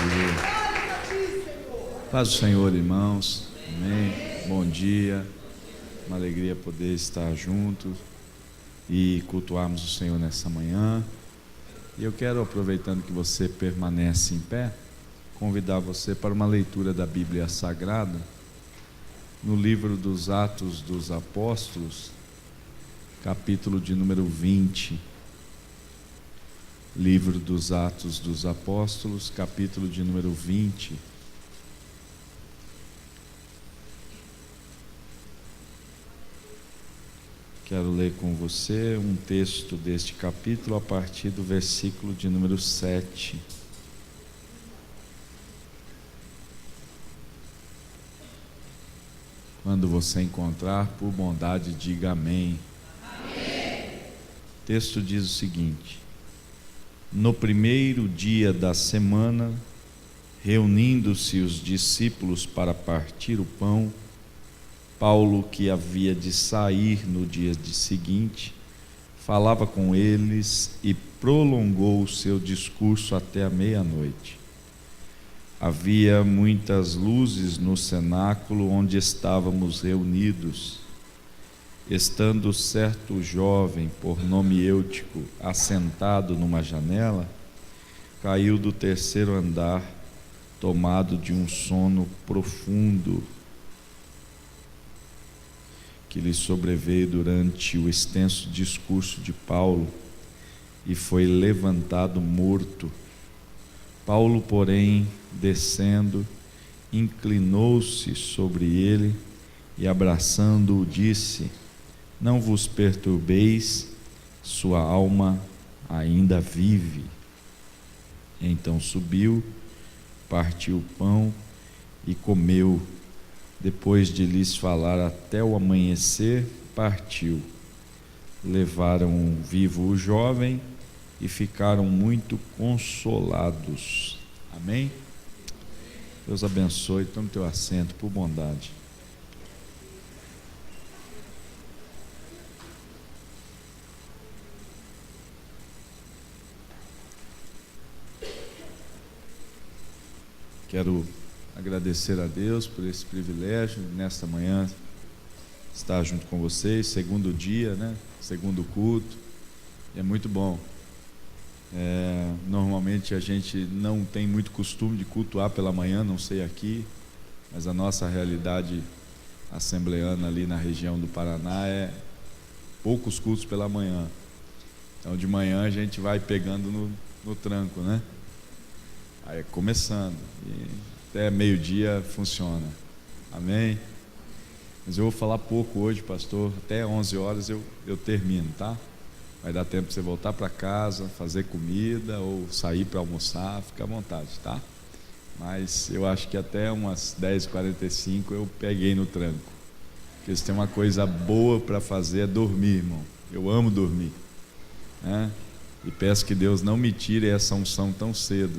Aleluia. Paz do Senhor, irmãos. Amém. Bom dia. Uma alegria poder estar juntos e cultuarmos o Senhor nessa manhã. E eu quero, aproveitando que você permanece em pé, convidar você para uma leitura da Bíblia Sagrada no livro dos Atos dos Apóstolos, capítulo de número 20. Livro dos Atos dos Apóstolos, capítulo de número 20. Quero ler com você um texto deste capítulo a partir do versículo de número 7. Quando você encontrar, por bondade, diga amém. Amém. O texto diz o seguinte: no primeiro dia da semana, reunindo-se os discípulos para partir o pão, Paulo, que havia de sair no dia seguinte, falava com eles e prolongou o seu discurso até a meia-noite. Havia muitas luzes no cenáculo onde estávamos reunidos. Estando certo jovem, por nome Eutico, assentado numa janela, caiu do terceiro andar, tomado de um sono profundo que lhe sobreveio durante o extenso discurso de Paulo, e foi levantado morto. Paulo, porém, descendo, inclinou-se sobre ele e, abraçando-o, disse: não vos perturbeis, sua alma ainda vive. Então subiu, partiu o pão e comeu. Depois de lhes falar até o amanhecer, partiu. Levaram vivo o jovem e ficaram muito consolados. Amém? Deus abençoe. Tome teu assento, por bondade. Quero agradecer a Deus por esse privilégio, nesta manhã, estar junto com vocês, segundo dia, segundo culto, e é muito bom. Normalmente a gente não tem muito costume de cultuar pela manhã, não sei aqui, mas a nossa realidade assembleana ali na região do Paraná é poucos cultos pela manhã. Então de manhã a gente vai pegando no tranco, Aí é começando, e até meio-dia funciona. Amém? Mas eu vou falar pouco hoje, pastor. Até 11 horas eu termino, tá? Vai dar tempo para você voltar para casa, fazer comida ou sair para almoçar, fica à vontade, tá? Mas eu acho que até umas 10h45 eu peguei no tranco. Porque se tem uma coisa boa para fazer é dormir, irmão. Eu amo dormir, E peço que Deus não me tire essa unção tão cedo,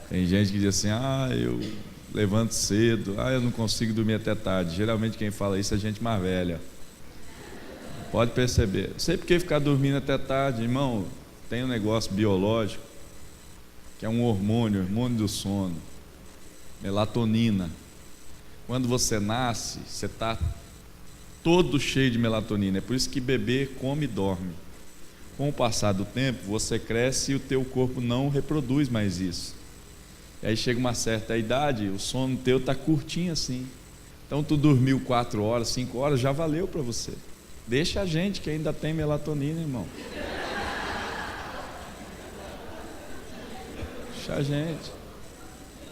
Tem gente que diz assim: eu levanto cedo, eu não consigo dormir até tarde. Geralmente quem fala isso é gente mais velha. Pode perceber. Não sei porque ficar dormindo até tarde, irmão. Tem um negócio biológico que é um hormônio do sono, melatonina. Quando você nasce, você está todo cheio de melatonina. É por isso que bebê come e dorme. Com o passar do tempo, você cresce e o teu corpo não reproduz mais isso. E aí chega uma certa idade, o sono teu está curtinho assim. Então tu dormiu 4 horas, 5 horas, já valeu para você. Deixa a gente que ainda tem melatonina, irmão. Deixa a gente.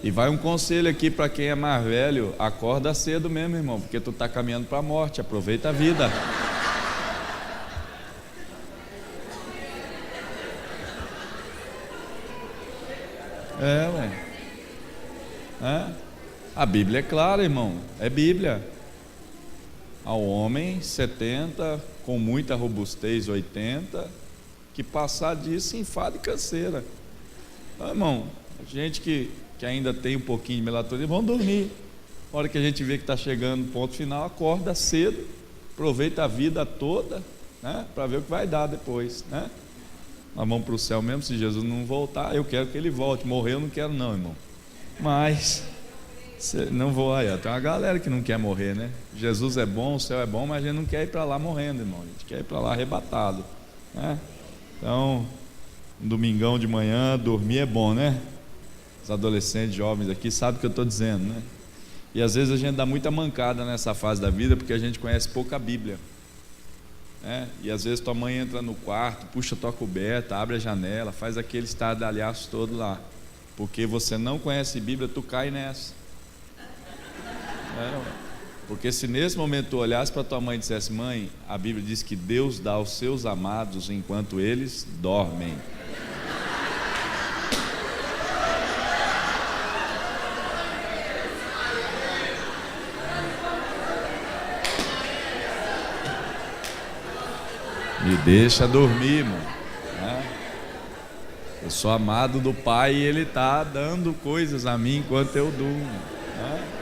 E vai um conselho aqui para quem é mais velho: acorda cedo mesmo, irmão, porque tu está caminhando para a morte. Aproveita a vida. A Bíblia é clara, irmão. É Bíblia. Ao homem 70, com muita robustez 80, que passar disso enfada e canseira. Então, irmão, gente que ainda tem um pouquinho de melatonina, vão dormir. Na hora que a gente vê que está chegando no ponto final, acorda cedo, aproveita a vida toda, para ver o que vai dar depois, Nós vamos para o céu mesmo. Se Jesus não voltar, eu quero que ele volte. Morrer eu não quero não, irmão. Mas não vou aí. Tem uma galera que não quer morrer, né? Jesus é bom, o céu é bom, mas a gente não quer ir para lá morrendo, irmão. A gente quer ir para lá arrebatado, né? Então, um domingão de manhã, dormir é bom, né? Os adolescentes, jovens aqui sabem o que eu estou dizendo, né? E às vezes a gente dá muita mancada nessa fase da vida porque a gente conhece pouca Bíblia, né? E às vezes tua mãe entra no quarto, puxa tua coberta, abre a janela, faz aquele estardalhaço todo lá, porque você não conhece Bíblia, tu cai nessa. Porque se nesse momento tu olhasse para tua mãe e dissesse: mãe, a Bíblia diz que Deus dá aos seus amados enquanto eles dormem. Me deixa dormir, irmão, né? Eu sou amado do Pai e Ele está dando coisas a mim enquanto eu durmo, né?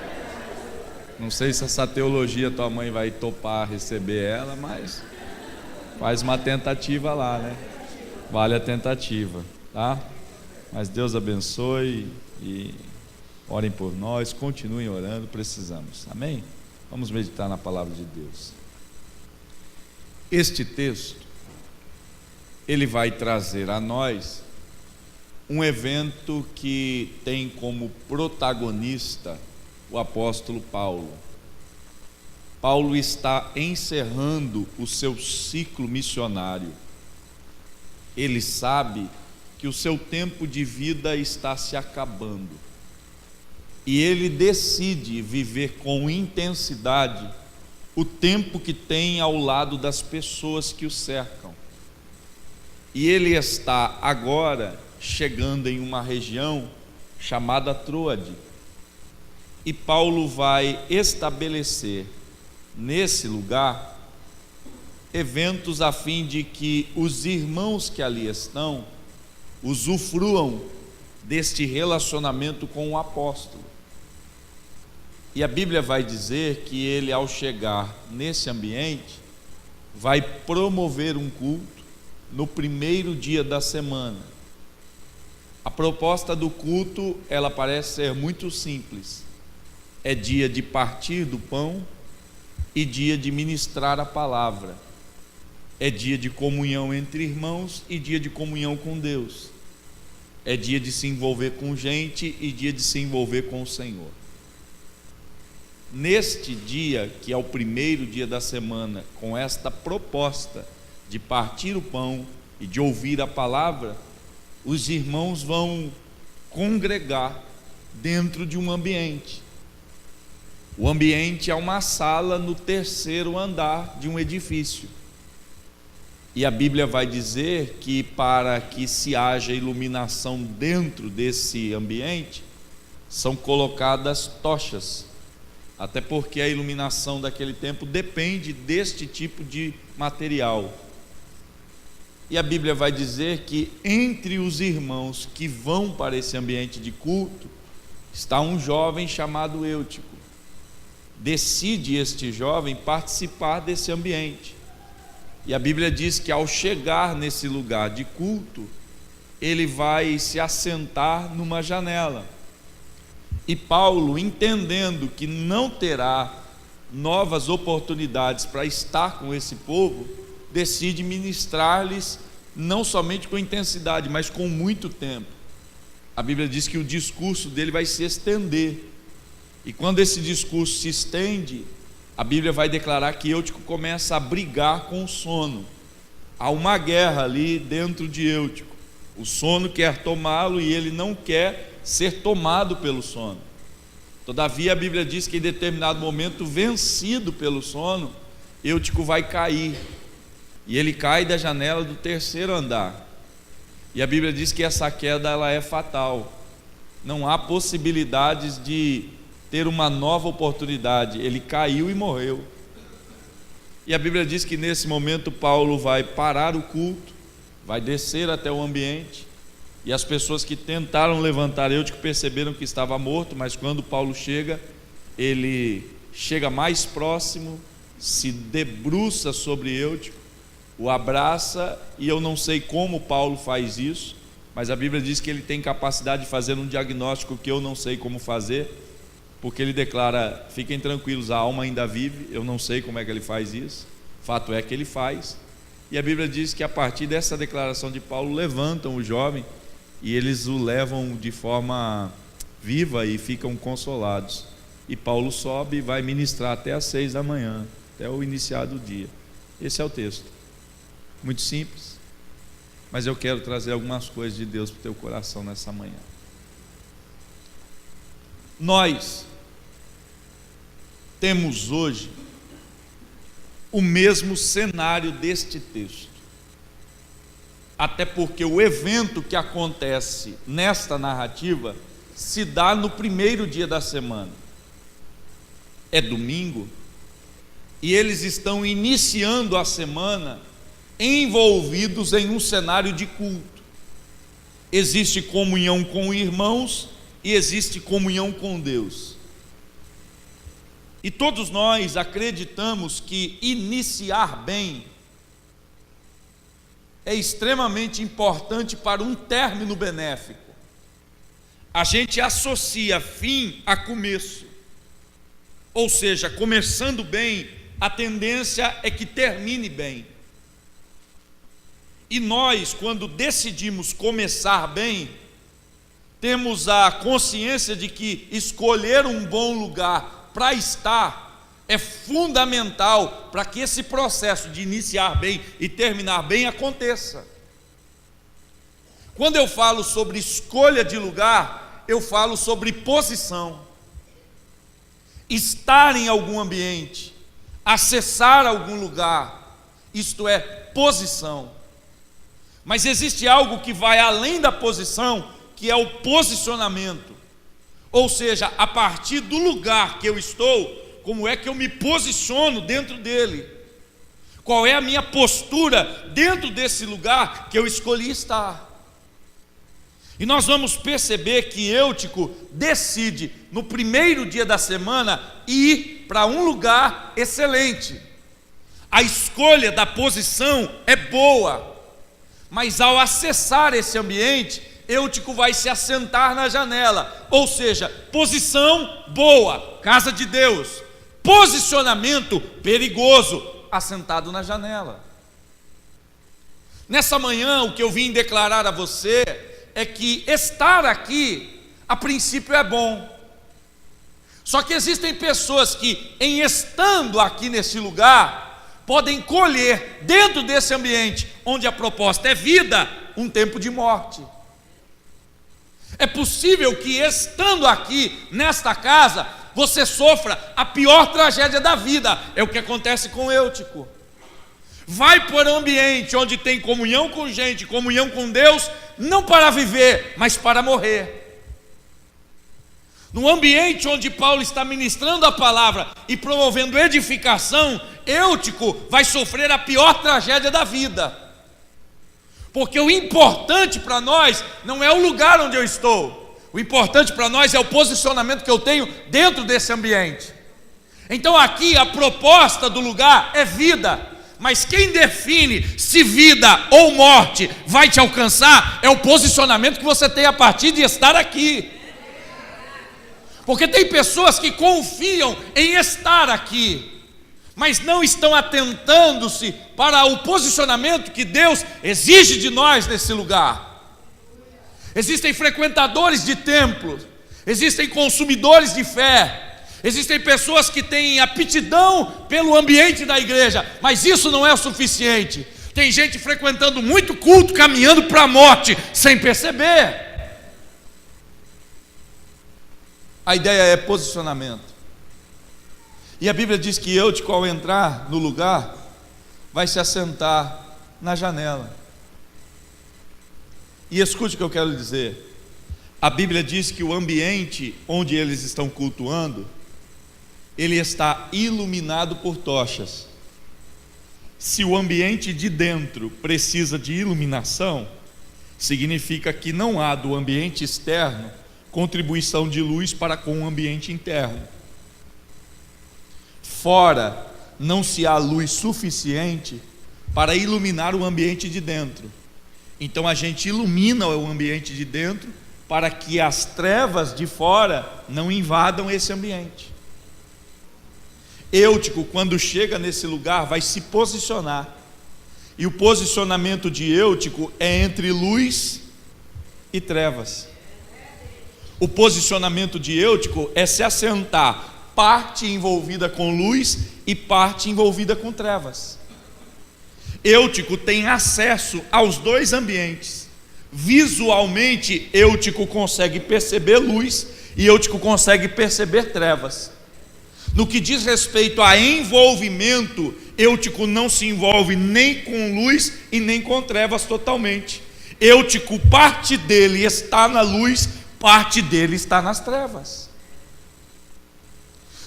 Não sei se essa teologia tua mãe vai topar receber ela, mas faz uma tentativa lá, né? Vale a tentativa, tá? Mas Deus abençoe e orem por nós, continuem orando, precisamos, amém? Vamos meditar na palavra de Deus. Este texto, ele vai trazer a nós um evento que tem como protagonista o apóstolo Paulo. Paulo está encerrando o seu ciclo missionário. Ele sabe que o seu tempo de vida está se acabando. E ele decide viver com intensidade o tempo que tem ao lado das pessoas que o cercam. E ele está agora chegando em uma região chamada Troade. E Paulo vai estabelecer nesse lugar eventos a fim de que os irmãos que ali estão usufruam deste relacionamento com o apóstolo. E a Bíblia vai dizer que ele, ao chegar nesse ambiente, vai promover um culto no primeiro dia da semana. A proposta do culto, ela parece ser muito simples. É dia de partir do pão e dia de ministrar a palavra. É dia de comunhão entre irmãos e dia de comunhão com Deus. É dia de se envolver com gente e dia de se envolver com o Senhor. Neste dia, que é o primeiro dia da semana, com esta proposta de partir o pão e de ouvir a palavra, os irmãos vão congregar dentro de um ambiente. O ambiente é uma sala no terceiro andar de um edifício. E a Bíblia vai dizer que para que se haja iluminação dentro desse ambiente, são colocadas tochas. Até porque a iluminação daquele tempo depende deste tipo de material. E a Bíblia vai dizer que entre os irmãos que vão para esse ambiente de culto, está um jovem chamado Eutico. Decide este jovem participar desse ambiente. E a Bíblia diz que ao chegar nesse lugar de culto, ele vai se assentar numa janela. E Paulo, entendendo que não terá novas oportunidades para estar com esse povo, decide ministrar-lhes não somente com intensidade, mas com muito tempo. A Bíblia diz que o discurso dele vai se estender. E quando esse discurso se estende, a Bíblia vai declarar que Eutico começa a brigar com o sono. Há uma guerra ali dentro de Eutico. O sono quer tomá-lo e ele não quer ser tomado pelo sono. Todavia a Bíblia diz que em determinado momento, vencido pelo sono, Eutico vai cair. E ele cai da janela do terceiro andar. E a Bíblia diz que essa queda ela é fatal. Não há possibilidades de ter uma nova oportunidade. Ele caiu e morreu. E a Bíblia diz que nesse momento Paulo vai parar o culto, vai descer até o ambiente, e as pessoas que tentaram levantar Eutico perceberam que estava morto, mas quando Paulo chega, ele chega mais próximo, se debruça sobre Eutico o abraça, e eu não sei como Paulo faz isso, mas a Bíblia diz que ele tem capacidade de fazer um diagnóstico que eu não sei como fazer, porque ele declara: fiquem tranquilos, a alma ainda vive. Eu não sei como é que ele faz isso, fato é que ele faz. E a Bíblia diz que a partir dessa declaração de Paulo, levantam o jovem e eles o levam de forma viva e ficam consolados. E Paulo sobe e vai ministrar até às 6 da manhã, até o iniciar do dia. Esse é o texto, muito simples, mas eu quero trazer algumas coisas de Deus para o teu coração nessa manhã. Nós temos hoje o mesmo cenário deste texto, até porque o evento que acontece nesta narrativa se dá no primeiro dia da semana, é domingo, e eles estão iniciando a semana envolvidos em um cenário de culto. Existe comunhão com irmãos e existe comunhão com Deus. E todos nós acreditamos que iniciar bem é extremamente importante para um término benéfico. A gente associa fim a começo, ou seja, começando bem, a tendência é que termine bem. E nós, quando decidimos começar bem, temos a consciência de que escolher um bom lugar para estar é fundamental para que esse processo de iniciar bem e terminar bem aconteça. Quando eu falo sobre escolha de lugar, eu falo sobre posição. Estar em algum ambiente, acessar algum lugar, isto é posição. Mas existe algo que vai além da posição, que é o posicionamento. Ou seja, a partir do lugar que eu estou, como é que eu me posiciono dentro dele? Qual é a minha postura dentro desse lugar que eu escolhi estar? E nós vamos perceber que Eutico decide, no primeiro dia da semana, ir para um lugar excelente. A escolha da posição é boa, mas ao acessar esse ambiente, Eutico vai se assentar na janela, ou seja, posição boa, casa de Deus, posicionamento perigoso, assentado na janela. Nessa manhã, o que eu vim declarar a você é que estar aqui, a princípio, é bom. Só que existem pessoas que, em estando aqui nesse lugar, podem colher, dentro desse ambiente, onde a proposta é vida, um tempo de morte. É possível que, estando aqui, nesta casa, você sofra a pior tragédia da vida. É o que acontece com Eutico. Vai para um ambiente onde tem comunhão com gente, comunhão com Deus, não para viver, mas para morrer. No ambiente onde Paulo está ministrando a palavra e promovendo edificação, Eutico vai sofrer a pior tragédia da vida. Porque o importante para nós não é o lugar onde eu estou, o importante para nós é o posicionamento que eu tenho dentro desse ambiente. Então aqui a proposta do lugar é vida, mas quem define se vida ou morte vai te alcançar é o posicionamento que você tem a partir de estar aqui. Porque tem pessoas que confiam em estar aqui, mas não estão atentando-se para o posicionamento que Deus exige de nós nesse lugar. Existem frequentadores de templos, existem consumidores de fé, existem pessoas que têm aptidão pelo ambiente da igreja, mas isso não é o suficiente. Tem gente frequentando muito culto, caminhando para a morte, sem perceber. A ideia é posicionamento. E a Bíblia diz que Eutico, ao entrar no lugar, vai se assentar na janela. E escute o que eu quero dizer. A Bíblia diz que o ambiente onde eles estão cultuando, ele está iluminado por tochas. Se o ambiente de dentro precisa de iluminação, significa que não há do ambiente externo contribuição de luz para com o ambiente interno. Fora não se há luz suficiente para iluminar o ambiente de dentro. Então a gente ilumina o ambiente de dentro para que as trevas de fora não invadam esse ambiente. Eutico, quando chega nesse lugar, vai se posicionar. E o posicionamento de Eutico é entre luz e trevas. O posicionamento de Eutico é se assentar, parte envolvida com luz e parte envolvida com trevas. Eutico tem acesso aos dois ambientes. Visualmente, Eutico consegue perceber luz e Eutico consegue perceber trevas. No que diz respeito a envolvimento, Eutico não se envolve nem com luz e nem com trevas totalmente. Eutico, parte dele está na luz, parte dele está nas trevas.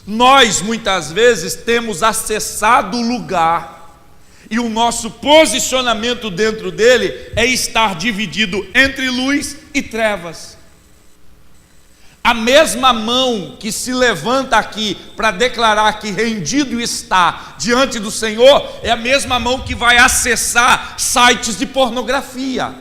Nós muitas vezes temos acessado o lugar e o nosso posicionamento dentro dele é estar dividido entre luz e trevas. A mesma mão que se levanta aqui para declarar que rendido está diante do Senhor é a mesma mão que vai acessar sites de pornografia.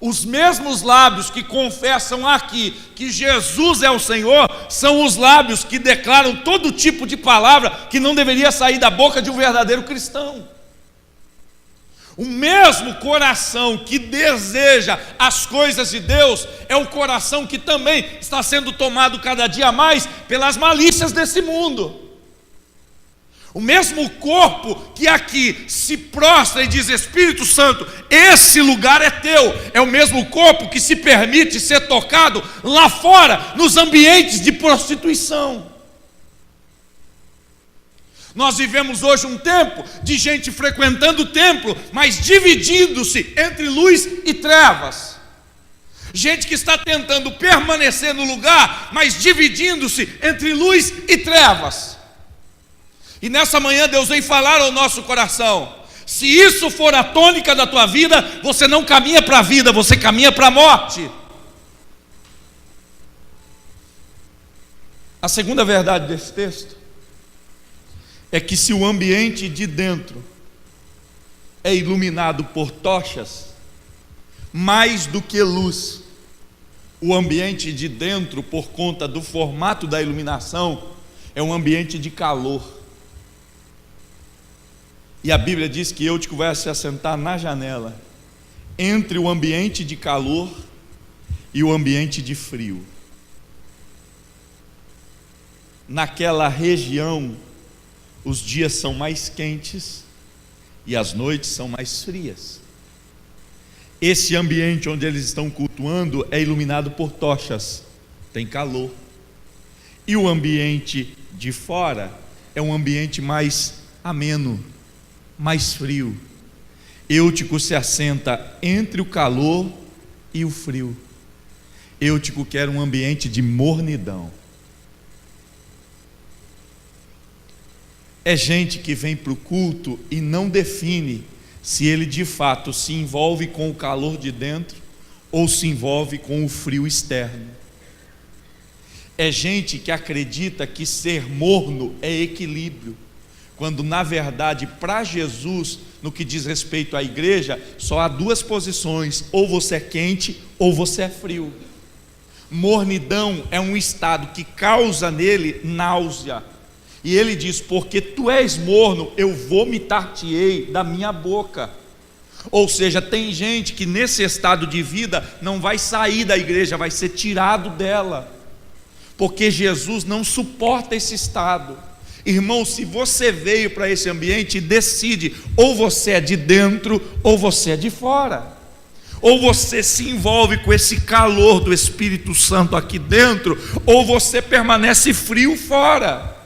Os mesmos lábios que confessam aqui que Jesus é o Senhor são os lábios que declaram todo tipo de palavra que não deveria sair da boca de um verdadeiro cristão. O mesmo coração que deseja as coisas de Deus é o coração que também está sendo tomado cada dia mais pelas malícias desse mundo. O mesmo corpo que aqui se prostra e diz: Espírito Santo, esse lugar é teu, é o mesmo corpo que se permite ser tocado lá fora, nos ambientes de prostituição. Nós vivemos hoje um tempo de gente frequentando o templo, mas dividindo-se entre luz e trevas. Gente que está tentando permanecer no lugar, mas dividindo-se entre luz e trevas. E nessa manhã Deus vem falar ao nosso coração: se isso for a tônica da tua vida, você não caminha para a vida, você caminha para a morte. A segunda verdade desse texto é que se o ambiente de dentro é iluminado por tochas, mais do que luz, o ambiente de dentro, por conta do formato da iluminação, é um ambiente de calor. E a Bíblia diz que Eutico vai se assentar na janela, entre o ambiente de calor e o ambiente de frio. Naquela região, os dias são mais quentes e as noites são mais frias. Esse ambiente onde eles estão cultuando é iluminado por tochas, tem calor. E o ambiente de fora é um ambiente mais ameno, mais frio. Eutico se assenta entre o calor e o frio. Eutico quer um ambiente de mornidão. É gente que vem para o culto e não define se ele de fato se envolve com o calor de dentro ou se envolve com o frio externo. É gente que acredita que ser morno é equilíbrio, quando na verdade para Jesus, no que diz respeito à igreja, só há duas posições: ou você é quente ou você é frio. Mornidão é um estado que causa nele náusea. E ele diz: porque tu és morno, eu vomitar-te-ei da minha boca. Ou seja, tem gente que nesse estado de vida não vai sair da igreja, vai ser tirado dela, porque Jesus não suporta esse estado. Irmão, se você veio para esse ambiente, decide: ou você é de dentro ou você é de fora. Ou você se envolve com esse calor do Espírito Santo aqui dentro, ou você permanece frio fora.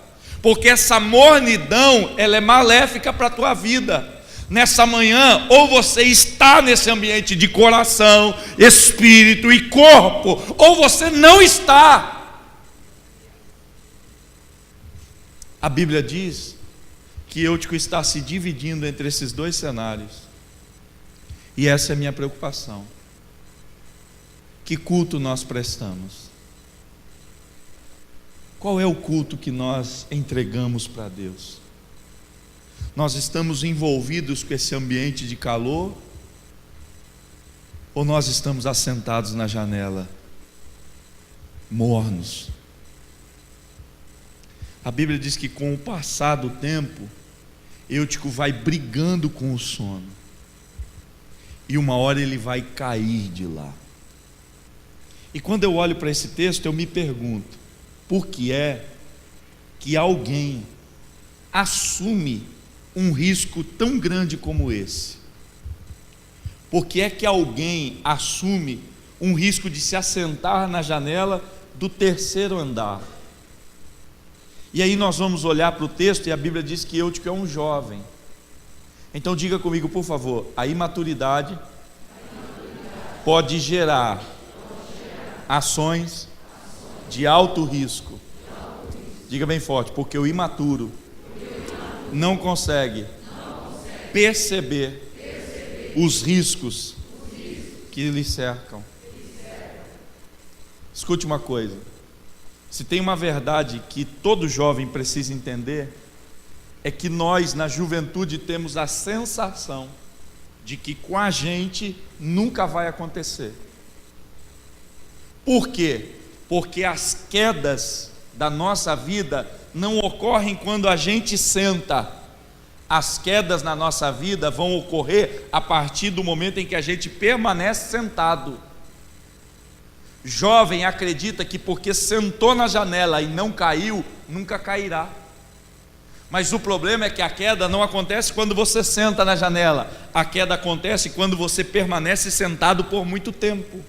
Porque essa mornidão, ela é maléfica para a tua vida. Nessa manhã, ou você está nesse ambiente de coração, espírito e corpo, ou você não está. A Bíblia diz que Eutico está se dividindo entre esses dois cenários. E essa é a minha preocupação. Que culto nós prestamos? Qual é o culto que nós entregamos para Deus? Nós estamos envolvidos com esse ambiente de calor? Ou nós estamos assentados na janela, mornos? A Bíblia diz que com o passar do tempo, Eutico vai brigando com o sono, e uma hora ele vai cair de lá. E quando eu olho para esse texto, eu me pergunto, por que é que alguém assume um risco tão grande como esse? Por que é que alguém assume um risco de se assentar na janela do terceiro andar? E aí nós vamos olhar para o texto, e a Bíblia diz que Eutico é um jovem. Então diga comigo, por favor, a imaturidade pode gerar ações de alto risco. Diga bem forte, porque o imaturo não consegue perceber os riscos que lhe cercam. Escute uma coisa, se tem uma verdade que todo jovem precisa entender, é que nós na juventude temos a sensação de que com a gente nunca vai acontecer. Por quê? Porque as quedas da nossa vida não ocorrem quando a gente senta. As quedas na nossa vida vão ocorrer a partir do momento em que a gente permanece sentado. Jovem acredita que porque sentou na janela e não caiu, nunca cairá. Mas o problema é que a queda não acontece quando você senta na janela. A queda acontece quando você permanece sentado por muito tempo.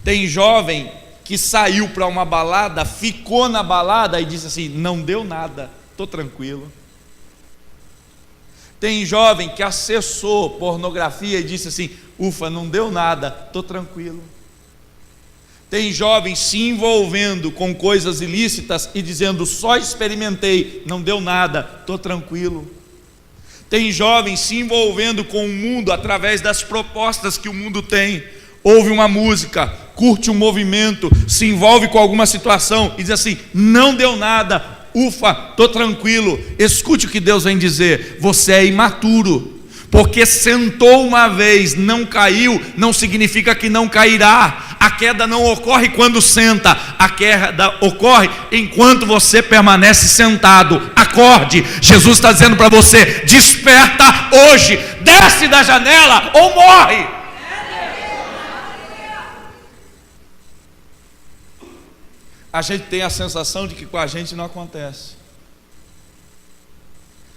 Tem jovem que saiu para uma balada, ficou na balada e disse assim: não deu nada, estou tranquilo. Tem jovem que acessou pornografia e disse assim: ufa, não deu nada, estou tranquilo. Tem jovem se envolvendo com coisas ilícitas e dizendo: só experimentei, não deu nada, estou tranquilo. Tem jovem se envolvendo com o mundo através das propostas que o mundo tem. Ouve uma música, curte um movimento, se envolve com alguma situação e diz assim: não deu nada, ufa, estou tranquilo. Escute o que Deus vem dizer: você é imaturo, porque sentou uma vez, não caiu, não significa que não cairá. A queda não ocorre quando senta, a queda ocorre enquanto você permanece sentado. Acorde, Jesus está dizendo para você: desperta hoje, desce da janela ou morre. A gente tem a sensação de que com a gente não acontece.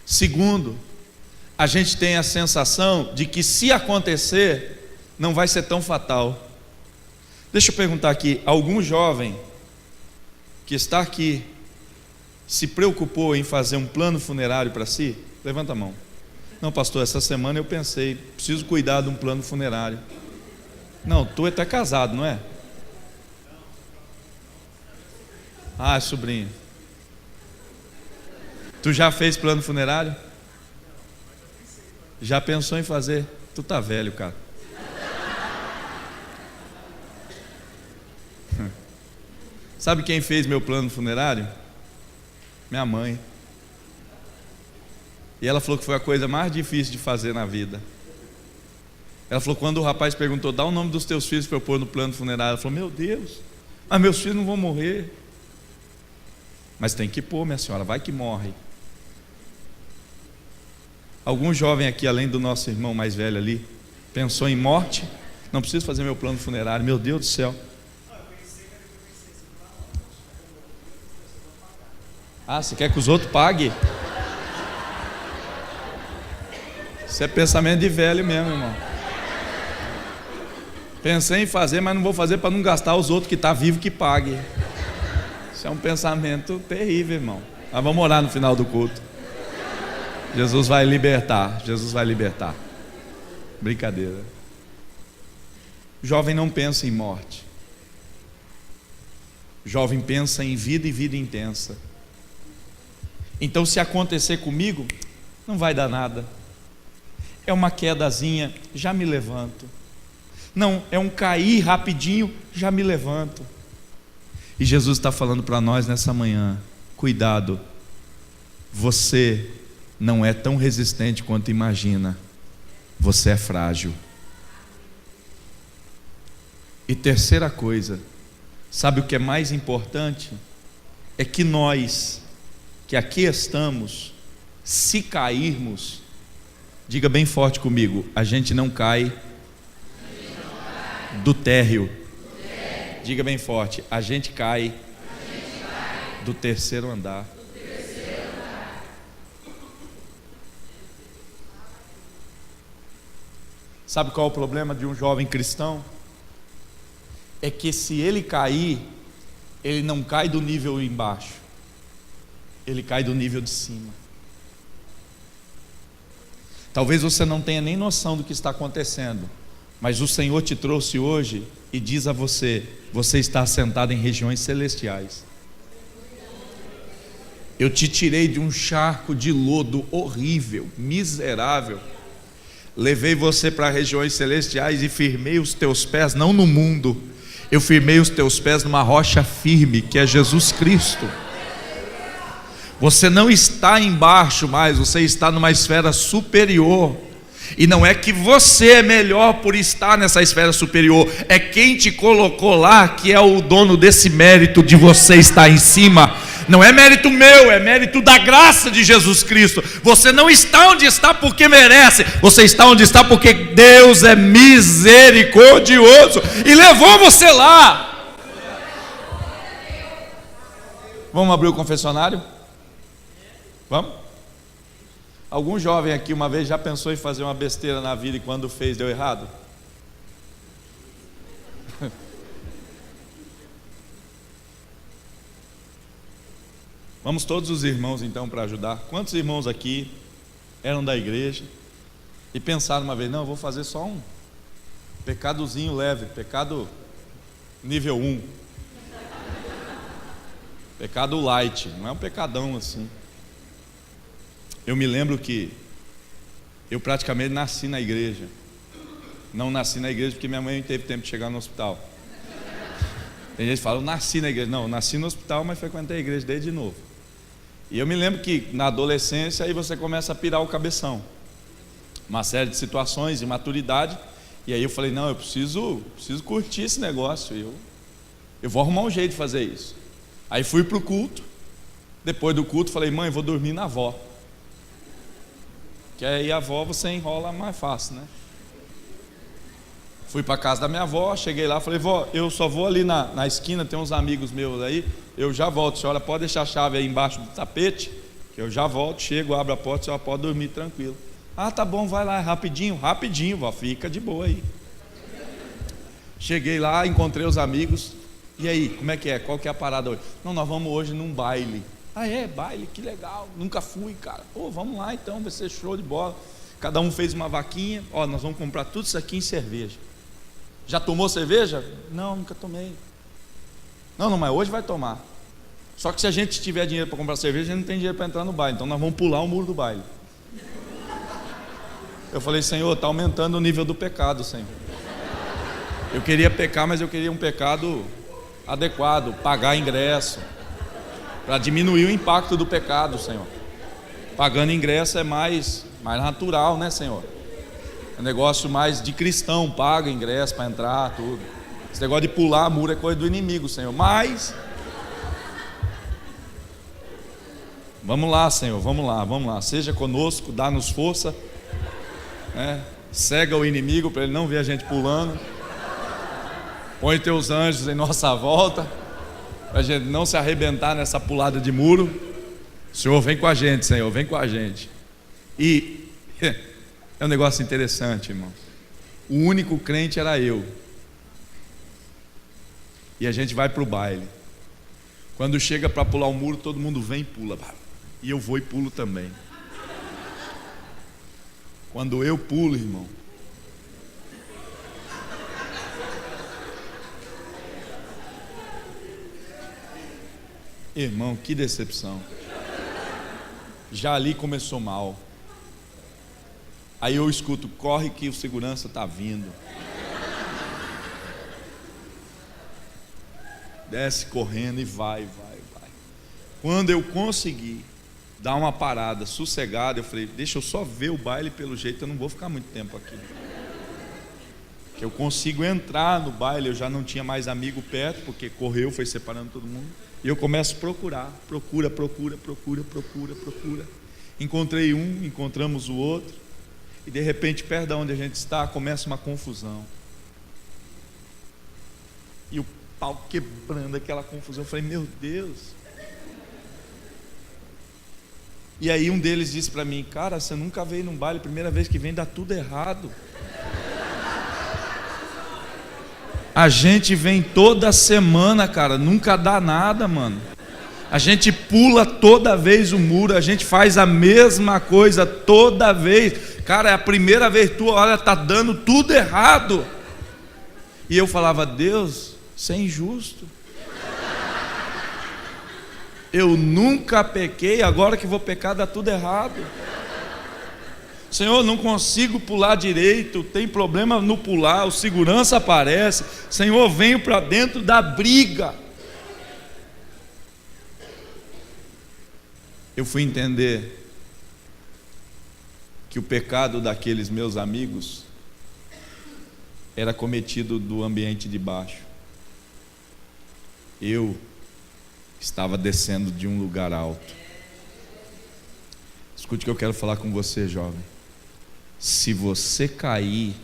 Segundo, a gente tem a sensação de que se acontecer, não vai ser tão fatal. Deixa eu perguntar aqui, algum jovem que está aqui se preocupou em fazer um plano funerário para si? Levanta a mão. Não, pastor, essa semana eu pensei, preciso cuidar de um plano funerário. Não, tu é até casado, não é? Ah, sobrinho. Tu já fez plano funerário? Já pensou em fazer? Tu tá velho, cara. Sabe quem fez meu plano funerário? Minha mãe. E ela falou que foi a coisa mais difícil de fazer na vida. Ela falou, quando o rapaz perguntou: dá o nome dos teus filhos para eu pôr no plano funerário, ela falou: meu Deus, mas meus filhos não vão morrer. Mas tem que pôr, minha senhora, vai que morre. Algum jovem aqui, além do nosso irmão mais velho ali, pensou em morte? Não preciso fazer meu plano funerário, meu Deus do céu. Ah, você quer que os outros paguem? Isso é pensamento de velho mesmo, irmão. Pensei em fazer, mas não vou fazer para não gastar os outros que estão vivos que paguem. Isso é um pensamento terrível, irmão. Mas vamos orar no final do culto. Jesus vai libertar. Jesus vai libertar. Brincadeira. O jovem não pensa em morte. O jovem pensa em vida e vida intensa. Então, se acontecer comigo, não vai dar nada. É uma quedazinha, já me levanto. Não, é um cair rapidinho, já me levanto. E Jesus está falando para nós nessa manhã: cuidado, você não é tão resistente quanto imagina. Você é frágil. E terceira coisa, sabe o que é mais importante? É que nós, que aqui estamos, se cairmos, diga bem forte comigo, a gente não cai do térreo. Diga bem forte, a gente cai do terceiro andar. Sabe qual é o problema de um jovem cristão? É que se ele cair, ele não cai do nível embaixo, ele cai do nível de cima. Talvez você não tenha nem noção do que está acontecendo, mas o Senhor te trouxe hoje e diz a você: você está sentado em regiões celestiais. Eu te tirei de um charco de lodo horrível, miserável, levei você para regiões celestiais e firmei os teus pés, não no mundo, eu firmei os teus pés numa rocha firme, que é Jesus Cristo. Você não está embaixo mais, você está numa esfera superior. E não é que você é melhor por estar nessa esfera superior, é quem te colocou lá que é o dono desse mérito de você estar em cima. Não é mérito meu, é mérito da graça de Jesus Cristo. Você não está onde está porque merece, você está onde está porque Deus é misericordioso e levou você lá. Vamos abrir o confessionário? Vamos? Algum jovem aqui uma vez já pensou em fazer uma besteira na vida e quando fez deu errado? Vamos todos os irmãos então para ajudar. Quantos irmãos aqui eram da igreja e pensaram uma vez: não, eu vou fazer só um pecadozinho leve, pecado nível 1, pecado light, não é um pecadão assim. Eu me lembro que eu praticamente nasci na igreja. Não nasci na igreja porque minha mãe não teve tempo de chegar no hospital. Tem gente que fala: eu nasci na igreja. Não, eu nasci no hospital, mas frequentei a igreja desde novo. E eu me lembro que na adolescência aí você começa a pirar o cabeção, uma série de situações de maturidade. E aí eu falei: não, eu preciso curtir esse negócio, eu vou arrumar um jeito de fazer isso. Aí fui para o culto. Depois do culto falei: mãe, vou dormir na avó, que aí a avó você enrola mais fácil, né? Fui para casa da minha avó, cheguei lá, falei: vó, eu só vou ali na esquina, tem uns amigos meus aí, eu já volto, a senhora pode deixar a chave aí embaixo do tapete, que eu já volto, chego, abro a porta, a senhora pode dormir tranquilo. Ah, tá bom, vai lá, rapidinho, vó, fica de boa aí. Cheguei lá, encontrei os amigos, e aí, como é que é? Qual que é a parada hoje? Não, nós vamos hoje num baile. Ah, é? Baile? Que legal, nunca fui, cara. Pô, vamos lá então, vai ser show de bola. Cada um fez uma vaquinha. Ó, nós vamos comprar tudo isso aqui em cerveja. Já tomou cerveja? Não, nunca tomei. Não, mas hoje vai tomar. Só que se a gente tiver dinheiro para comprar cerveja, a gente não tem dinheiro para entrar no baile, então nós vamos pular o muro do baile. Eu falei: Senhor, está aumentando o nível do pecado, Senhor. Eu queria pecar, mas eu queria um pecado adequado, pagar ingresso, para diminuir o impacto do pecado, Senhor. Pagando ingresso é mais natural, né, Senhor? É um negócio mais de cristão, paga ingresso para entrar, tudo. Esse negócio de pular muro é coisa do inimigo, Senhor. Mas vamos lá, Senhor, vamos lá. Seja conosco, dá-nos força, né? Cega o inimigo para ele não ver a gente pulando. Põe teus anjos em nossa volta, para a gente não se arrebentar nessa pulada de muro. Senhor, vem com a gente, Senhor, vem com a gente. E é um negócio interessante, irmão. O único crente era eu. E a gente vai para o baile. Quando chega para pular o muro, todo mundo vem e pula. E eu vou e pulo também. Quando eu pulo, irmão, irmão, que decepção. Já ali começou mal. Aí eu escuto: corre que o segurança está vindo. Desce correndo e vai. Quando eu consegui dar uma parada sossegada. Eu falei, deixa eu só ver o baile, pelo jeito eu não vou ficar muito tempo aqui. Que eu consigo entrar no baile, eu já não tinha mais amigo perto, porque correu, foi separando todo mundo. E eu começo a procurar. Encontrei um, encontramos o outro. E de repente, perto de onde a gente está, começa uma confusão. E o pau quebrando, aquela confusão. Eu falei, meu Deus. E aí um deles disse para mim, cara, você nunca veio num baile, primeira vez que vem dá tudo errado. A gente vem toda semana, cara, nunca dá nada, mano. A gente pula toda vez o muro, a gente faz a mesma coisa toda vez. Cara, é a primeira vez tu olha, tá dando tudo errado. E eu falava, Deus, isso é injusto. Eu nunca pequei, agora que vou pecar dá tudo errado. Senhor, não consigo pular direito, tem problema no pular, o segurança aparece. Senhor, venho para dentro da briga. Eu fui entender que o pecado daqueles meus amigos era cometido do ambiente de baixo. Eu estava descendo de um lugar alto. Escute o que eu quero falar com você, jovem. Se você cair,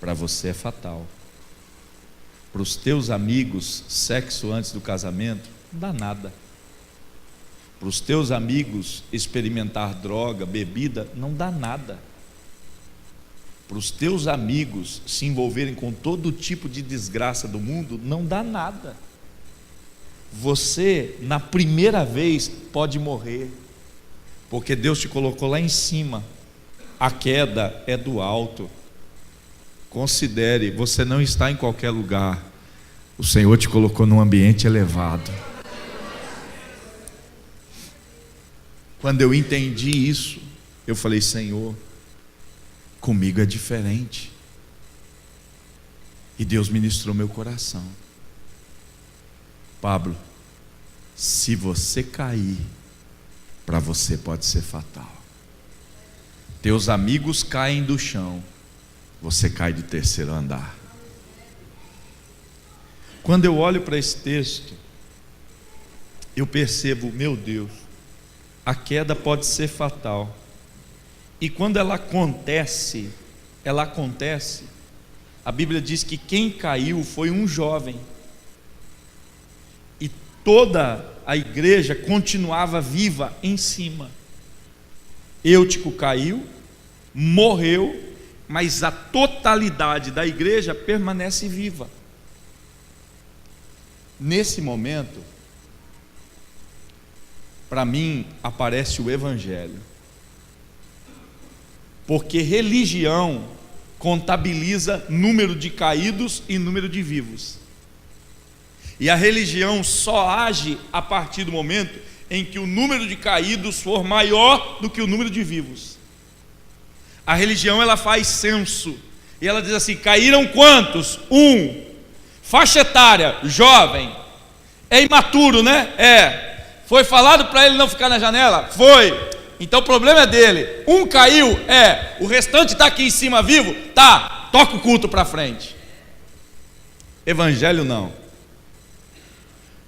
para você é fatal. Para os teus amigos, sexo antes do casamento, não dá nada. Para os teus amigos, experimentar droga, bebida, não dá nada. Para os teus amigos se envolverem com todo tipo de desgraça do mundo, não dá nada. Você, na primeira vez, pode morrer, porque Deus te colocou lá em cima. A queda é do alto. Considere, você não está em qualquer lugar. O Senhor te colocou num ambiente elevado. Quando eu entendi isso, eu falei, Senhor, comigo é diferente. E Deus ministrou meu coração. Pablo, se você cair, para você pode ser fatal. Teus amigos caem do chão, você cai do terceiro andar. Quando eu olho para esse texto, eu percebo, meu Deus, a queda pode ser fatal. E quando ela acontece, a Bíblia diz que quem caiu foi um jovem. E toda a igreja continuava viva em cima. Eutico caiu, morreu, mas a totalidade da igreja permanece viva. Nesse momento, para mim, aparece o Evangelho. Porque religião contabiliza número de caídos e número de vivos. E a religião só age a partir do momento em que o número de caídos for maior do que o número de vivos. A religião, ela faz censo, e ela diz assim, caíram quantos? 1. Faixa etária, jovem. É imaturo, né? É. Foi falado para ele não ficar na janela? Foi. Então o problema é dele. 1 caiu? É. O restante está aqui em cima vivo? Tá. Toca o culto para frente. Evangelho não.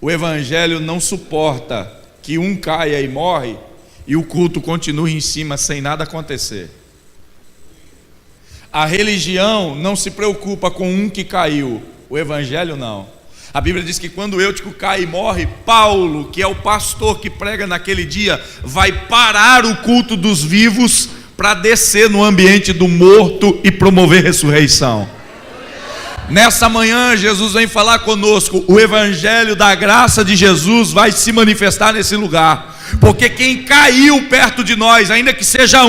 O Evangelho não suporta que um caia e morre e o culto continue em cima sem nada acontecer. A religião não se preocupa com um que caiu, o Evangelho não. A Bíblia diz que quando Eutico cai e morre, Paulo, que é o pastor que prega naquele dia, vai parar o culto dos vivos para descer no ambiente do morto e promover ressurreição. Nessa manhã Jesus vem falar conosco. O Evangelho da graça de Jesus vai se manifestar nesse lugar. Porque quem caiu perto de nós, ainda que seja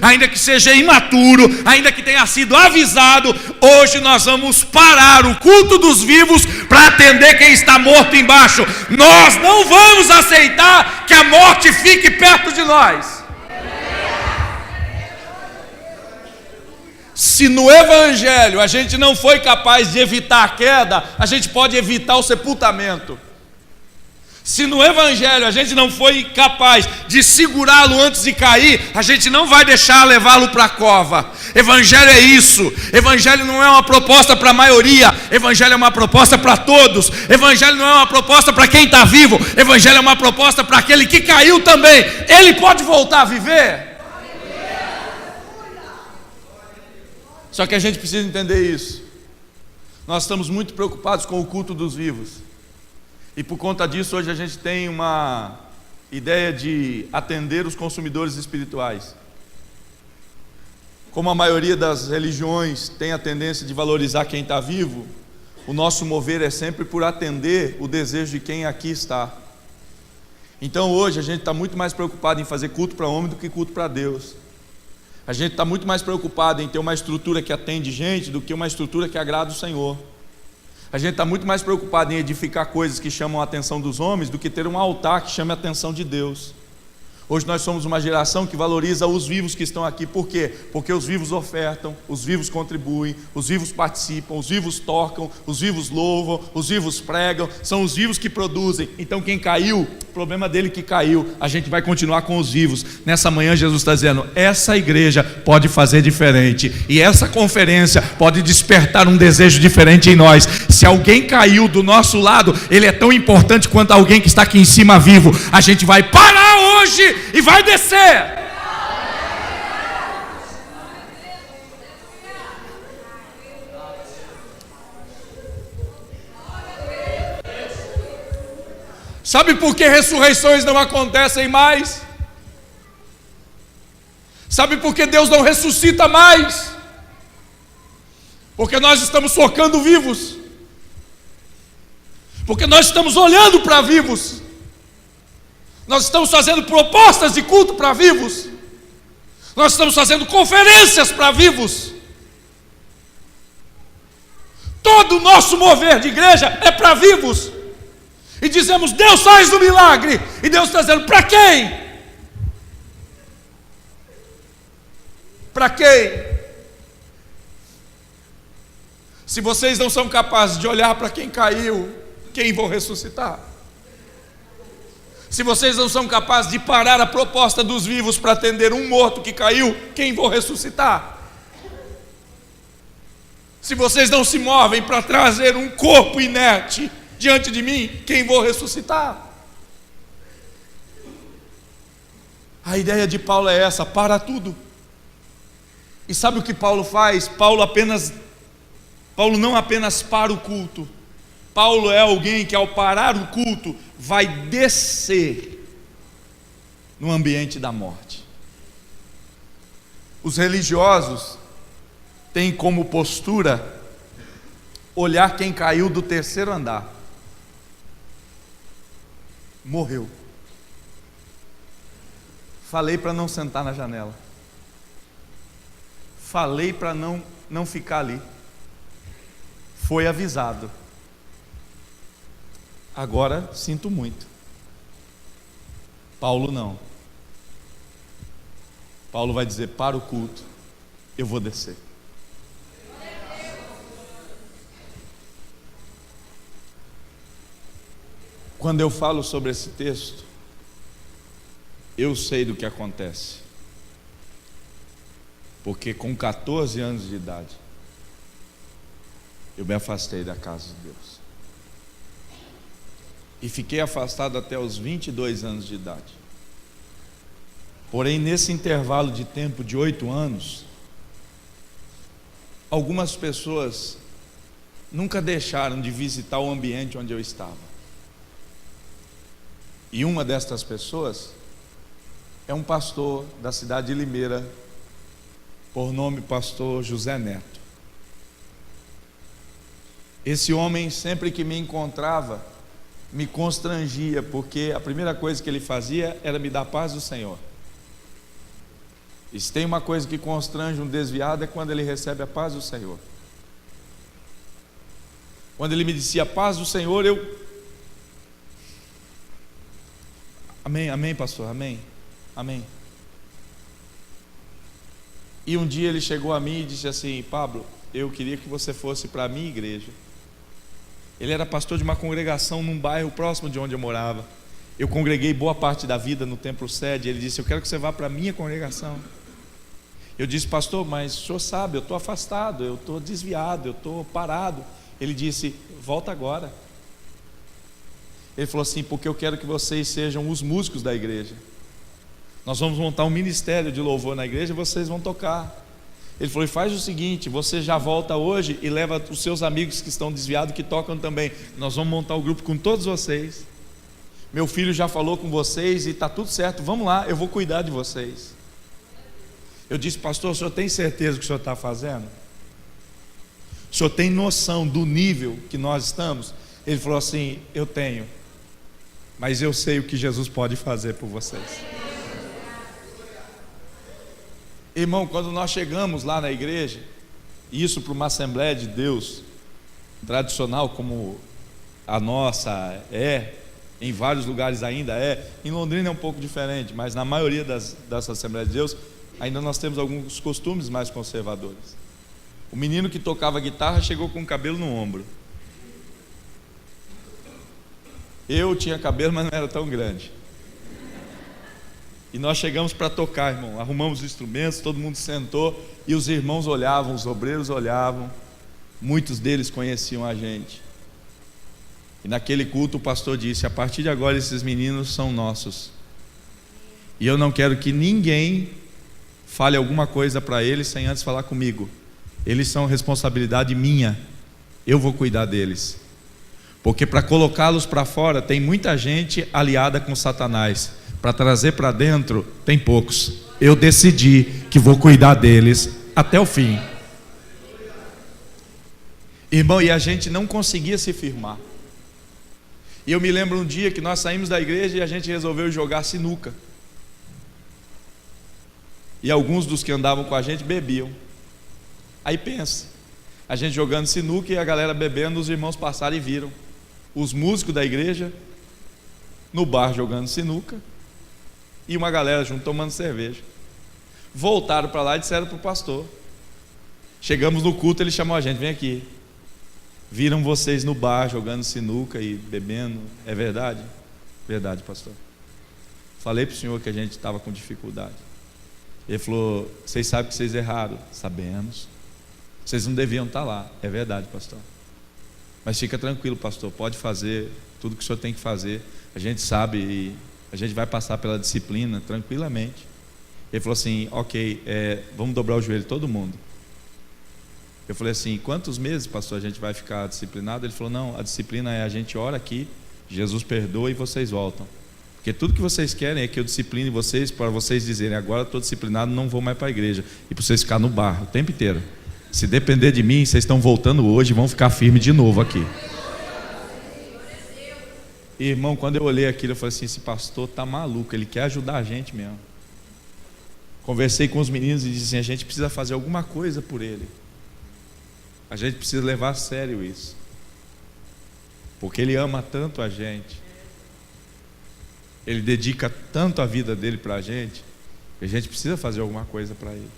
ainda que seja imaturo, ainda que tenha sido avisado, hoje nós vamos parar o culto dos vivos para atender quem está morto embaixo. Nós não vamos aceitar que a morte fique perto de nós. Se no Evangelho a gente não foi capaz de evitar a queda, a gente pode evitar o sepultamento. Se no Evangelho a gente não foi capaz de segurá-lo antes de cair, a gente não vai deixar levá-lo para a cova. Evangelho é isso. Evangelho não é uma proposta para a maioria. Evangelho é uma proposta para todos. Evangelho não é uma proposta para quem está vivo. Evangelho é uma proposta para aquele que caiu também. Ele pode voltar a viver. Só que a gente precisa entender isso. Nós estamos muito preocupados com o culto dos vivos. E por conta disso, hoje a gente tem uma ideia de atender os consumidores espirituais. Como a maioria das religiões tem a tendência de valorizar quem está vivo, o nosso mover é sempre por atender o desejo de quem aqui está. Então hoje a gente está muito mais preocupado em fazer culto para homem do que culto para Deus. A gente está muito mais preocupado em ter uma estrutura que atende gente do que uma estrutura que agrada o Senhor. A gente está muito mais preocupado em edificar coisas que chamam a atenção dos homens do que ter um altar que chame a atenção de Deus. Hoje nós somos uma geração que valoriza os vivos que estão aqui. Por quê? Porque os vivos ofertam, os vivos contribuem, os vivos participam, os vivos tocam, os vivos louvam, os vivos pregam, são os vivos que produzem. Então quem caiu, problema dele que caiu, a gente vai continuar com os vivos. Nessa manhã Jesus está dizendo, essa igreja pode fazer diferente, e essa conferência pode despertar um desejo diferente em nós. Se alguém caiu do nosso lado, ele é tão importante quanto alguém que está aqui em cima vivo. A gente vai parar hoje e vai descer. Sabe por que ressurreições não acontecem mais? Sabe por que Deus não ressuscita mais? Porque nós estamos focando vivos. Porque nós estamos olhando para vivos. Nós estamos fazendo propostas de culto para vivos. Nós estamos fazendo conferências para vivos. Todo o nosso mover de igreja é para vivos. E dizemos, Deus faz o milagre. E Deus está dizendo, para quem? Para quem? Se vocês não são capazes de olhar para quem caiu, quem vão ressuscitar? Se vocês não são capazes de parar a proposta dos vivos para atender um morto que caiu, quem vão ressuscitar? Se vocês não se movem para trazer um corpo inerte diante de mim, quem vou ressuscitar? A ideia de Paulo é essa, para tudo. E sabe o que Paulo faz? Paulo não apenas para o culto. Paulo é alguém que ao parar o culto vai descer no ambiente da morte. Os religiosos têm como postura olhar quem caiu do terceiro andar. Morreu. Falei para não sentar na janela. Falei para não ficar ali. Foi avisado. Agora sinto muito. Paulo não. Paulo vai dizer, para o culto, eu vou descer. Quando eu falo sobre esse texto, eu sei do que acontece. Porque com 14 anos de idade, eu me afastei da casa de Deus. E fiquei afastado até os 22 anos de idade. Porém, nesse intervalo de tempo de 8 anos, algumas pessoas nunca deixaram de visitar o ambiente onde eu estava. E uma destas pessoas é um pastor da cidade de Limeira, por nome pastor José Neto. Esse homem, sempre que me encontrava, me constrangia, porque a primeira coisa que ele fazia era me dar paz do Senhor. E se tem uma coisa que constrange um desviado é quando ele recebe a paz do Senhor. Quando ele me dizia a paz do Senhor, eu... Amém, amém, pastor, amém, amém. E um dia ele chegou a mim e disse assim, Pablo, eu queria que você fosse para a minha igreja. Ele era pastor de uma congregação num bairro próximo de onde eu morava. Eu congreguei boa parte da vida no templo sede. Ele disse: eu quero que você vá para a minha congregação. Eu disse: pastor, mas o senhor sabe, eu estou afastado, eu estou desviado, eu estou parado. Ele disse: volta agora. Ele falou assim: porque eu quero que vocês sejam os músicos da igreja. Nós vamos montar um ministério de louvor na igreja e vocês vão tocar. Ele falou: e faz o seguinte, você já volta hoje e leva os seus amigos que estão desviados, que tocam também. Nós vamos montar o grupo com todos vocês. Meu filho já falou com vocês e está tudo certo, vamos lá, eu vou cuidar de vocês. Eu disse: pastor, o senhor tem certeza do que o senhor está fazendo? O senhor tem noção do nível que nós estamos? Ele falou assim: eu tenho, mas eu sei o que Jesus pode fazer por vocês. Irmão, quando nós chegamos lá na igreja, isso para uma Assembleia de Deus tradicional como a nossa é, em vários lugares ainda é, em Londrina é um pouco diferente, mas na maioria das Assembleias de Deus ainda nós temos alguns costumes mais conservadores. O menino que tocava guitarra chegou com o cabelo no ombro. Eu tinha cabelo, mas não era tão grande. E nós chegamos para tocar, irmão. Arrumamos os instrumentos, todo mundo sentou e os irmãos olhavam, os obreiros olhavam. Muitos deles conheciam a gente. E naquele culto o pastor disse: a partir de agora esses meninos são nossos. E eu não quero que ninguém fale alguma coisa para eles sem antes falar comigo. Eles são responsabilidade minha. Eu vou cuidar deles. Porque para colocá-los para fora tem muita gente aliada com Satanás. Para trazer para dentro tem poucos. Eu decidi que vou cuidar deles até o fim. Irmão, e a gente não conseguia se firmar. E eu me lembro um dia que nós saímos da igreja e a gente resolveu jogar sinuca. E alguns dos que andavam com a gente bebiam. Aí pensa, a gente jogando sinuca e a galera bebendo, os irmãos passaram e viram os músicos da igreja no bar jogando sinuca e uma galera junto tomando cerveja. Voltaram para lá e disseram para o pastor. Chegamos no culto, ele chamou a gente: vem aqui. Viram vocês no bar jogando sinuca e bebendo. É verdade? Verdade, pastor. Falei para o senhor que a gente estava com dificuldade. Ele falou: vocês sabem que vocês erraram? Sabemos. Vocês não deviam estar lá. É verdade, pastor. Mas fica tranquilo, pastor, pode fazer tudo que o senhor tem que fazer. A gente sabe e a gente vai passar pela disciplina tranquilamente. Ele falou assim: ok, vamos dobrar o joelho todo mundo. Eu falei assim: quantos meses, pastor, a gente vai ficar disciplinado? Ele falou: não, a disciplina é a gente ora aqui, Jesus perdoa e vocês voltam. Porque tudo que vocês querem é que eu discipline vocês para vocês dizerem: agora estou disciplinado, não vou mais para a igreja. E para vocês ficarem no bar o tempo inteiro. Se depender de mim, vocês estão voltando hoje e vão ficar firmes de novo aqui. E, irmão, quando eu olhei aquilo, eu falei assim: esse pastor está maluco, ele quer ajudar a gente mesmo. Conversei com os meninos e disse assim: a gente precisa fazer alguma coisa por ele. A gente precisa levar a sério isso. Porque ele ama tanto a gente. Ele dedica tanto a vida dele para a gente, que a gente precisa fazer alguma coisa para ele.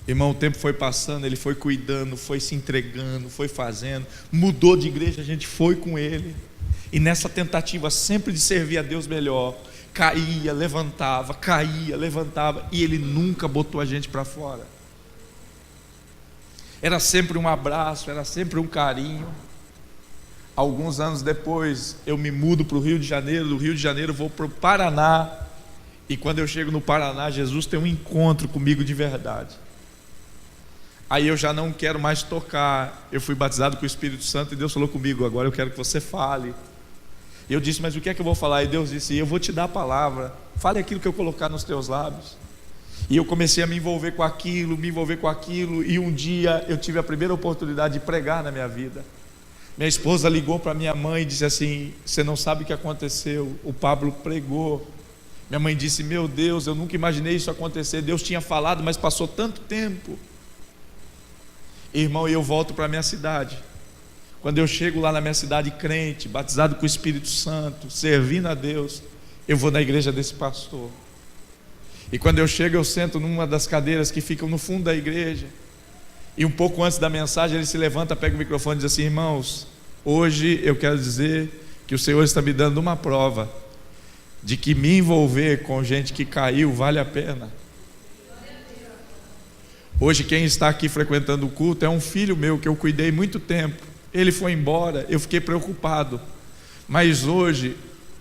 Irmão, o tempo foi passando, ele foi cuidando, foi se entregando, foi fazendo, mudou de igreja, a gente foi com ele. E nessa tentativa sempre de servir a Deus melhor, caía, levantava, e ele nunca botou a gente para fora. Era sempre um abraço, era sempre um carinho. Alguns anos depois eu me mudo para o Rio de Janeiro, do Rio de Janeiro vou para o Paraná. E quando eu chego no Paraná, Jesus tem um encontro comigo de verdade. Aí eu já não quero mais tocar. Eu fui batizado com o Espírito Santo e Deus falou comigo: agora eu quero que você fale. E eu disse: mas o que é que eu vou falar? E Deus disse: eu vou te dar a palavra, fale aquilo que eu colocar nos teus lábios. E eu comecei a me envolver com aquilo, e um dia eu tive a primeira oportunidade de pregar na minha vida. Minha esposa ligou para minha mãe e disse assim: você não sabe o que aconteceu, o Pablo pregou. Minha mãe disse: meu Deus, eu nunca imaginei isso acontecer. Deus tinha falado, mas passou tanto tempo. Irmão, e eu volto para a minha cidade. Quando eu chego lá na minha cidade crente, batizado com o Espírito Santo, servindo a Deus, eu vou na igreja desse pastor. E quando eu chego, eu sento numa das cadeiras que ficam no fundo da igreja. E um pouco antes da mensagem ele se levanta, pega o microfone e diz assim: irmãos, hoje eu quero dizer que o Senhor está me dando uma prova de que me envolver com gente que caiu vale a pena. Hoje quem está aqui frequentando o culto é um filho meu que eu cuidei muito tempo. Ele foi embora, eu fiquei preocupado. Mas hoje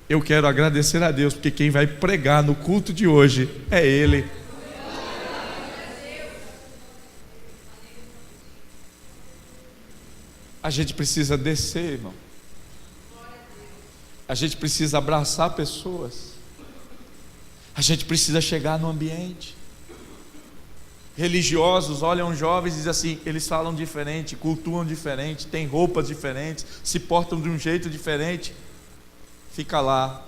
eu quero agradecer a Deus, porque quem vai pregar no culto de hoje é Ele. A gente precisa descer, irmão. A gente precisa abraçar pessoas. A gente precisa chegar no ambiente. Religiosos olham jovens e dizem assim: eles falam diferente, cultuam diferente, têm roupas diferentes, se portam de um jeito diferente. Fica lá.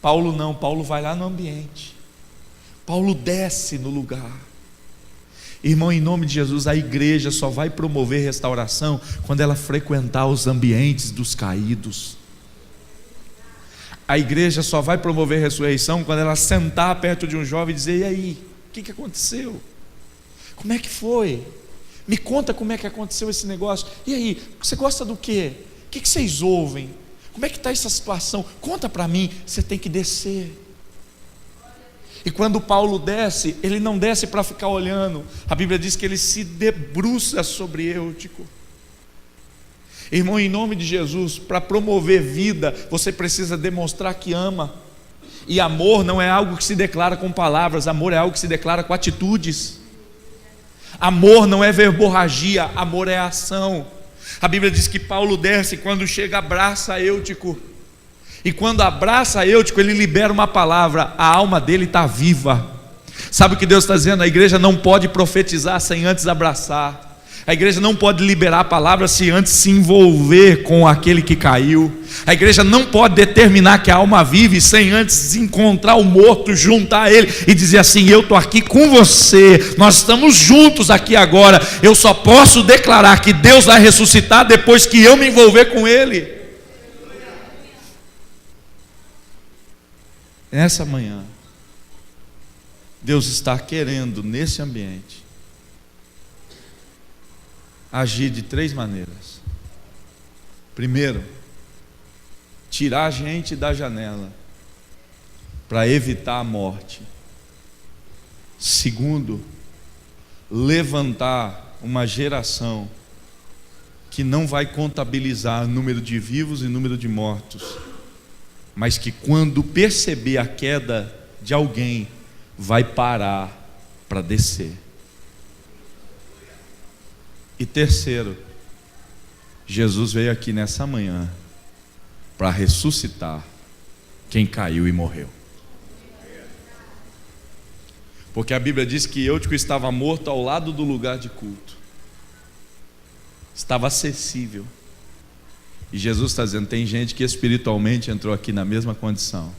Paulo não, Paulo vai lá no ambiente. Paulo desce no lugar. Irmão, em nome de Jesus, a igreja só vai promover restauração quando ela frequentar os ambientes dos caídos. A igreja só vai promover ressurreição quando ela sentar perto de um jovem e dizer: e aí, o que aconteceu? Como é que foi? Me conta como é que aconteceu esse negócio. E aí, você gosta do quê? O que vocês ouvem? Como é que está essa situação? Conta para mim. Você tem que descer. E quando Paulo desce, ele não desce para ficar olhando. A Bíblia diz que ele se debruça sobre Eutico. Irmão, em nome de Jesus, para promover vida, você precisa demonstrar que ama. E amor não é algo que se declara com palavras, amor é algo que se declara com atitudes. Amor não é verborragia, amor é ação. A Bíblia diz que Paulo desce e quando chega abraça Eutico. E quando abraça Eutico, ele libera uma palavra: a alma dele está viva. Sabe o que Deus está dizendo? A igreja não pode profetizar sem antes abraçar. A igreja não pode liberar a palavra se antes se envolver com aquele que caiu. A igreja não pode determinar que a alma vive sem antes encontrar o morto, juntar a ele e dizer assim: eu estou aqui com você, nós estamos juntos aqui agora. Eu só posso declarar que Deus vai ressuscitar depois que eu me envolver com ele. Essa manhã, Deus está querendo nesse ambiente agir de 3 maneiras. Primeiro, tirar a gente da janela para evitar a morte. Segundo, levantar uma geração que não vai contabilizar número de vivos e número de mortos, mas que quando perceber a queda de alguém, vai parar para descer. E terceiro, Jesus veio aqui nessa manhã para ressuscitar quem caiu e morreu. Porque a Bíblia diz que Eutico estava morto ao lado do lugar de culto, estava acessível. E Jesus está dizendo: tem gente que espiritualmente entrou aqui na mesma condição.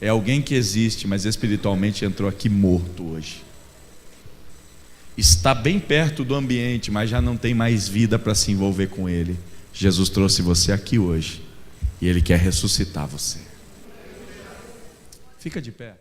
É alguém que existe, mas espiritualmente entrou aqui morto hoje. Está bem perto do ambiente, mas já não tem mais vida para se envolver com ele. Jesus trouxe você aqui hoje e ele quer ressuscitar você. Fica de pé.